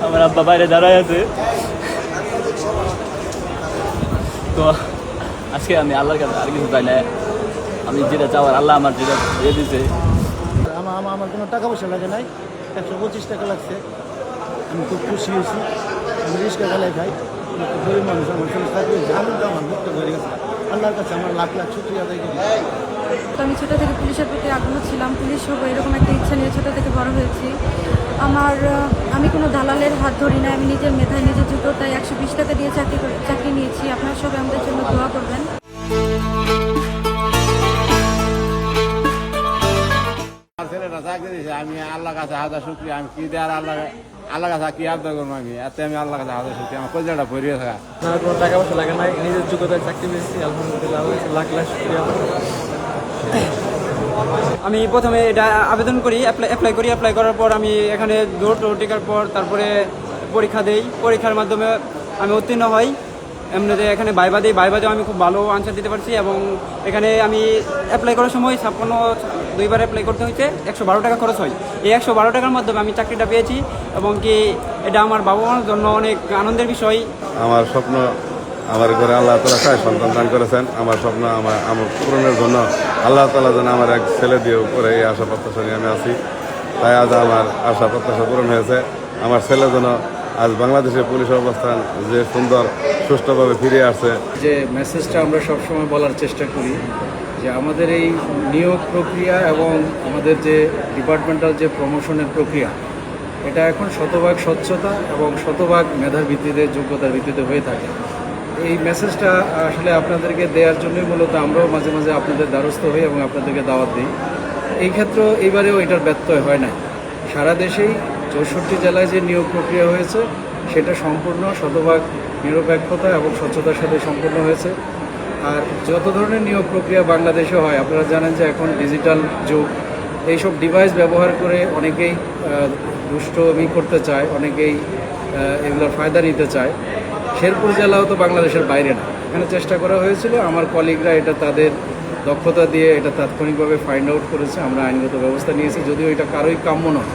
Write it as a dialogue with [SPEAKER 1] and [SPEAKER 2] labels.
[SPEAKER 1] আমার আব্বা বাইরে দাঁড়ায় আছে। তো আজকে আমি আল্লাহর কাছে আর কিছু চাই না, আমি যেটা চাওয়ার আল্লাহ আমার যেটা দিয়ে দিছে।
[SPEAKER 2] আমার কোনো টাকা পয়সা লাগে নাই, 125 টাকা লাগছে। আমি খুব খুশি হয়েছি। আমি রিক্সা গালায় খাই, গরিব মানুষ, আমার ছেলে চাকরি হয়েছে, আনন্দ আমার মুক্ত হয়ে গেছে। আল্লাহর কাছে আমার লাখ লাখ শুকরিয়া আদায় করি।
[SPEAKER 3] তো আমি ছোটো থেকে পুলিশের প্রতি আগ্রহ ছিলাম, পুলিশ হবো এরকম একটা ইচ্ছা নিয়ে ছোটো থেকে বড় হয়েছি। আমি কোনো দালালের হাত ধরি না, আমি নিজের মেধায় নিজের যোগ্যতায় 120 টাকা দিয়ে চাকরি নিয়েছি। আপনারা সবাই আমাদের জন্য দোয়া করবেন।
[SPEAKER 4] আমার ছেলেটা চাকরি দিয়েছে, আমি আল্লাহ কাছে হাজার শুক্রিয়া। আমি কি দেওয়ার আল্লাহ কাছে কি আবদার করবো, আমি এতে আমি আল্লাহ কাছে হাজার শুক্রিয়া। আমার কলজাটা ভরিয়ে থাকা,
[SPEAKER 1] আমার কোনো টাকা পয়সা লাগে নাই, নিজের যোগ্যতায় চাকরি পেয়েছি, আলহামদুলিল্লাহ লাখ লাখ শুকরিয়া।
[SPEAKER 5] আমি প্রথমে এটা আবেদন করি, অ্যাপ্লাই করার পর আমি এখানে দৌড় টেকার পর তারপরে পরীক্ষা দেই। পরীক্ষার মাধ্যমে আমি উত্তীর্ণ হই। এমনিতে এখানে ভাইবা দিই, ভাইবাতেও আমি খুব ভালো আনসার দিতে পারছি। এবং এখানে আমি অ্যাপ্লাই করার সময় 2বার অ্যাপ্লাই করতে হয়েছে, 112 টাকা খরচ হয়। এই 112 টাকার মাধ্যমে আমি চাকরিটা পেয়েছি এবং কি এটা আমার বাবা মার জন্য অনেক আনন্দের বিষয়।
[SPEAKER 6] আমার স্বপ্ন আমার ঘরে আল্লাহ তাআলা চায় সন্তান দান করেছেন। আমার স্বপ্ন আমার পূরণের জন্য আল্লাহ তাআলা যেন আমার এক ছেলে দিয়ে উপরে এই আশা প্রত্যাশা নিয়ে আমি আছি। তাই আজ আমার আশা প্রত্যাশা পূরণ হয়েছে। আমার ছেলে যেন আজ বাংলাদেশের পুলিশ অবস্থান যে সুন্দর সুষ্ঠুভাবে ফিরে আসছে।
[SPEAKER 7] যে মেসেজটা আমরা সবসময় বলার চেষ্টা করি যে আমাদের এই নিয়োগ প্রক্রিয়া এবং আমাদের যে ডিপার্টমেন্টাল যে প্রমোশনের প্রক্রিয়া, এটা এখন শতভাগ স্বচ্ছতা এবং শতভাগ মেধার ভিত্তিতে, যোগ্যতার ভিত্তিতে হয়ে থাকে। এই মেসেজটা আসলে আপনাদেরকে দেওয়ার জন্যই মূলত আমরাও মাঝে মাঝে আপনাদের দ্বারস্থ হই এবং আপনাদেরকে দাওয়াত দিই। এই ক্ষেত্রেও এইবারেও এটার ব্যত্যয় হয় না। সারা দেশেই 64 জেলায় যে নিয়োগ প্রক্রিয়া হয়েছে সেটা সম্পূর্ণ শতভাগ নিরপেক্ষতা এবং স্বচ্ছতার সাথে সম্পূর্ণ হয়েছে। আর যত ধরনের নিয়োগ প্রক্রিয়া বাংলাদেশে হয়, আপনারা জানেন যে এখন ডিজিটাল যুগ, এইসব ডিভাইস ব্যবহার করে অনেকেই দুষ্টমি করতে চায়, অনেকেই এগুলোর ফায়দা নিতে চায়। শেরপুর জেলাও তো বাংলাদেশের বাইরে না, এখানে চেষ্টা করা হয়েছিল। আমার কলিগরা এটা তাদের দক্ষতা দিয়ে এটা তাৎক্ষণিকভাবে ফাইন্ড আউট করেছে, আমরা আইনগত ব্যবস্থা নিয়েছি, যদিও এটা কারোই কাম্য নয়।